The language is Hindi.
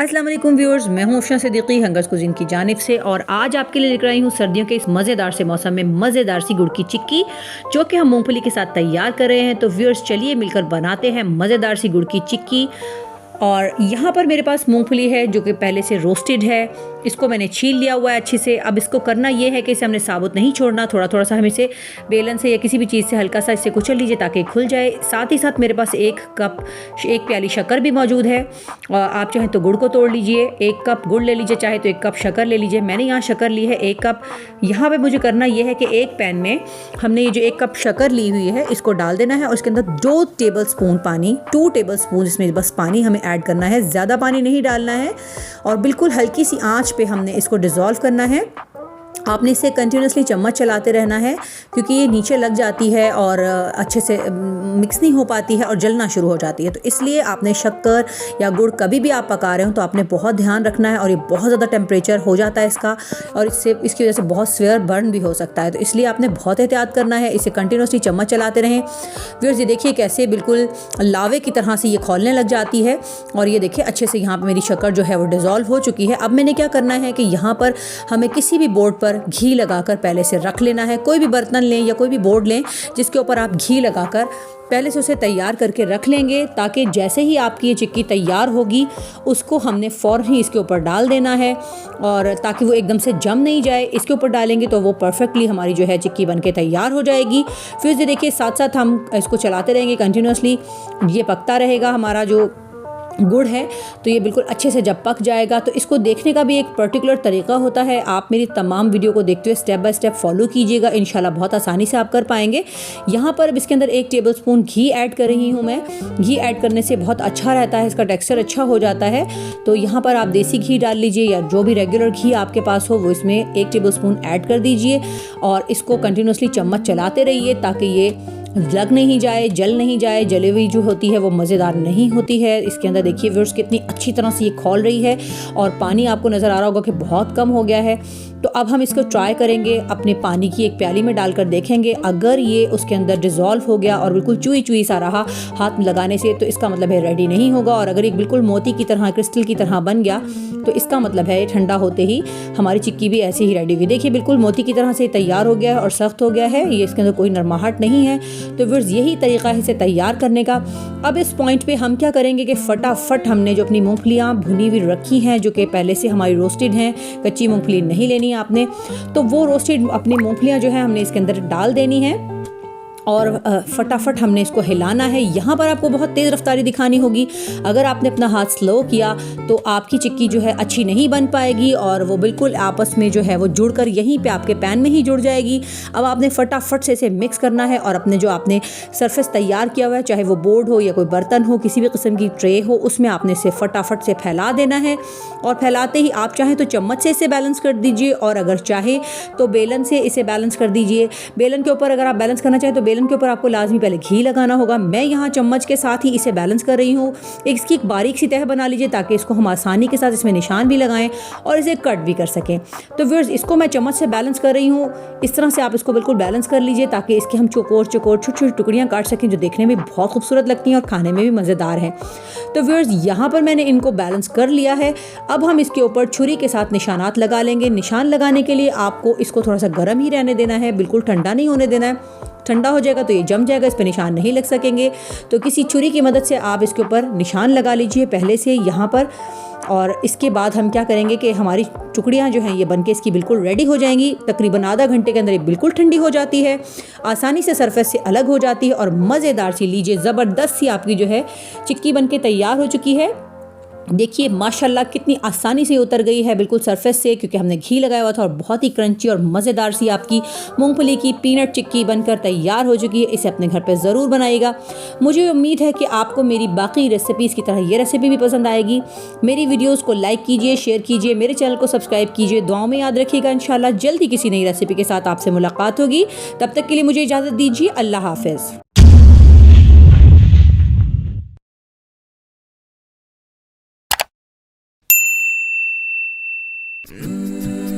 अस्सलाम वालेकुम व्यूअर्स, मैं हूं अफशा सिद्दीकी हंगर्स कुज़ीन की जानिब से और आज आपके लिए लेकर आई हूं सर्दियों के इस मज़ेदार से मौसम में मज़ेदार सी गुड़ की चिक्की जो कि हम मूंगफली के साथ तैयार कर रहे हैं। तो व्यूअर्स चलिए मिलकर बनाते हैं मज़ेदार सी गुड़ की चिक्की। और यहाँ पर मेरे पास मूंगफली है जो कि पहले से रोस्टेड है, इसको मैंने छील लिया हुआ है अच्छे से। अब इसको करना ये है कि इसे हमने साबुत नहीं छोड़ना, थोड़ा थोड़ा सा हम इसे बेलन से या किसी भी चीज़ से हल्का सा इसे कुचल लीजिए ताकि खुल जाए। साथ ही साथ मेरे पास एक प्याली शक्कर भी मौजूद है। आप चाहें तो गुड़ को तोड़ लीजिए, 1 कप गुड़ ले लीजिए, चाहे तो 1 कप शक्कर ले लीजिए। मैंने यहाँ शक्कर ली है 1 कप। यहाँ पे मुझे करना ये है कि एक पैन में हमने ये जो 1 कप शक्कर ली हुई है इसको डाल देना है और इसके अंदर 2 टेबल स्पून पानी, 2 टेबल स्पून इसमें बस पानी हमें ऐड करना है, ज़्यादा पानी नहीं डालना है। और बिल्कुल हल्की सी आंच पे हमने इसको डिज़ोल्व करना है। आपने इसे कंटिन्यूसली चम्मच चलाते रहना है क्योंकि ये नीचे लग जाती है और अच्छे से मिक्स नहीं हो पाती है और जलना शुरू हो जाती है। तो इसलिए आपने शक्कर या गुड़ कभी भी आप पका रहे हो तो आपने बहुत ध्यान रखना है। और ये बहुत ज़्यादा टेम्परेचर हो जाता है इसका और इसकी वजह से बहुत सीवियर बर्न भी हो सकता है। तो इसलिए आपने बहुत एहतियात करना है, इसे कंटिन्यूसली चम्मच चलाते रहें। व्यूअर्स ये देखिए कैसे बिल्कुल लावे की तरह से ये खौलने लग जाती है और ये देखिए अच्छे से यहाँ पर मेरी शक्कर जो है वो डिज़ोल्व हो चुकी है। अब मैंने क्या करना है कि यहाँ पर हमें किसी भी बोर्ड पर घी लगाकर पहले से रख लेना है। कोई भी बर्तन लें या कोई भी बोर्ड लें जिसके ऊपर आप घी लगाकर पहले से उसे तैयार करके रख लेंगे ताकि जैसे ही आपकी ये चिक्की तैयार होगी उसको हमने फ़ौरन ही इसके ऊपर डाल देना है और ताकि वो एकदम से जम नहीं जाए। इसके ऊपर डालेंगे तो वो परफेक्टली हमारी जो है चिक्की बनके तैयार हो जाएगी। फिर ये देखिए साथ साथ हम इसको चलाते रहेंगे कंटिन्यूसली, ये पकता रहेगा हमारा जो गुड़ है। तो ये बिल्कुल अच्छे से जब पक जाएगा तो इसको देखने का भी एक पर्टिकुलर तरीका होता है। आप मेरी तमाम वीडियो को देखते हुए स्टेप बाय स्टेप फॉलो कीजिएगा, इंशाल्लाह बहुत आसानी से आप कर पाएंगे। यहाँ पर अब इसके अंदर 1 टेबल स्पून घी ऐड कर रही हूँ मैं। घी ऐड करने से बहुत अच्छा रहता है, इसका टेक्सचर अच्छा हो जाता है। तो यहाँ पर आप देसी घी डाल लीजिए या जो भी रेगुलर घी आपके पास हो वो इसमें 1 टेबल स्पून ऐड कर दीजिए और इसको कंटिन्यूसली चम्मच चलाते रहिए ताकि ये लग नहीं जाए, जल नहीं जाए। जली हुई जो होती है वो मज़ेदार नहीं होती है। इसके अंदर देखिए व्यूअर्स कितनी अच्छी तरह से ये खौल रही है और पानी आपको नज़र आ रहा होगा कि बहुत कम हो गया है। तो अब हम इसको ट्राई करेंगे, अपने पानी की एक प्याली में डालकर देखेंगे। अगर ये उसके अंदर डिज़ोल्व हो गया और बिल्कुल चुई चुई सा रहा हाथ में लगाने से तो इसका मतलब है रेडी नहीं होगा। और अगर ये बिल्कुल मोती की तरह, क्रिस्टल की तरह बन गया तो इसका मतलब है ठंडा होते ही हमारी चिक्की भी ऐसे ही रेडी हुई। देखिए बिल्कुल मोती की तरह से तैयार हो गया है और सख्त हो गया है, ये इसके अंदर कोई नरमाहट नहीं है। तो व्यूअर्स यही तरीका है इसे तैयार करने का। अब इस पॉइंट पे हम क्या करेंगे कि फटाफट हमने जो अपनी मूंगफलियाँ भुनी हुई रखी हैं जो कि पहले से हमारी रोस्टेड हैं, कच्ची मूंगफली नहीं लेनी है आपने, तो वो रोस्टेड अपनी मूंगफलियाँ जो है हमने इसके अंदर डाल देनी है और फटाफट हमने इसको हिलाना है। यहाँ पर आपको बहुत तेज़ रफ्तारी दिखानी होगी। अगर आपने अपना हाथ स्लो किया तो आपकी चिक्की जो है अच्छी नहीं बन पाएगी और वो बिल्कुल आपस में जो है वो जुड़कर यहीं पे आपके पैन में ही जुड़ जाएगी। अब आपने फटाफट से इसे मिक्स करना है और अपने जो आपने सरफेस तैयार किया हुआ है, चाहे वो बोर्ड हो या कोई बर्तन हो, किसी भी किस्म की ट्रे हो, उसमें आपने इसे फटाफट से फैला देना है। और फैलाते ही आप चाहें तो चम्मच से इसे बैलेंस कर दीजिए और अगर चाहे तो बेलन से इसे बैलेंस कर दीजिए। बेलन के ऊपर अगर आप बैलेंस करना चाहें तो बेलन के ऊपर आपको लाजमी पहले घी लगाना होगा। मैं यहाँ चम्मच के साथ ही इसे बैलेंस कर रही हूँ। इसकी एक बारीक सी तह बना लीजिए ताकि इसको हम आसानी के साथ इसमें निशान भी लगाएं और इसे कट भी कर सकें। तो व्यूअर्स इसको मैं चम्मच से बैलेंस कर रही हूँ। इस तरह से आप इसको बिल्कुल बैलेंस कर लीजिए ताकि इसकी हम चौकोर चौकोर छोटी छोटी टुकड़ियाँ काट सकें जो देखने में बहुत खूबसूरत लगती हैं और खाने में भी मज़ेदार हैं। तो व्यूअर्स यहाँ पर मैंने इनको बैलेंस कर लिया है। अब हम इसके ऊपर छुरी के साथ निशानात लगा लेंगे। निशान लगाने के लिए आपको इसको थोड़ा सा गर्म ही रहने देना है, बिल्कुल ठंडा नहीं होने देना है। ठंडा हो जाएगा तो ये जम जाएगा, इस पर निशान नहीं लग सकेंगे। तो किसी छुरी की मदद से आप इसके ऊपर निशान लगा लीजिए पहले से यहाँ पर। और इसके बाद हम क्या करेंगे कि हमारी टुकड़ियाँ जो हैं ये बनके इसकी बिल्कुल रेडी हो जाएंगी। तकरीबन आधा घंटे के अंदर ये बिल्कुल ठंडी हो जाती है, आसानी से सरफेस से अलग हो जाती है और मज़ेदार सी लीजिए ज़बरदस्त सी आपकी जो है चिक्की बनके तैयार हो चुकी है। देखिए माशाल्लाह कितनी आसानी से उतर गई है बिल्कुल सरफेस से क्योंकि हमने घी लगाया हुआ था और बहुत ही क्रंची और मज़ेदार सी आपकी मूंगफली की पीनट चिक्की बनकर तैयार हो चुकी है। इसे अपने घर पे ज़रूर बनाइएगा। मुझे उम्मीद है कि आपको मेरी बाकी रेसिपीज़ की तरह ये रेसिपी भी पसंद आएगी। मेरी वीडियोज़ को लाइक कीजिए, शेयर कीजिए, मेरे चैनल को सब्सक्राइब कीजिए। दुआओं में याद रखिएगा। इंशाल्लाह जल्दी किसी नई रेसिपी के साथ आपसे मुलाकात होगी। तब तक के लिए मुझे इजाज़त दीजिए। अल्लाह हाफ़िज़। Mm-hmm.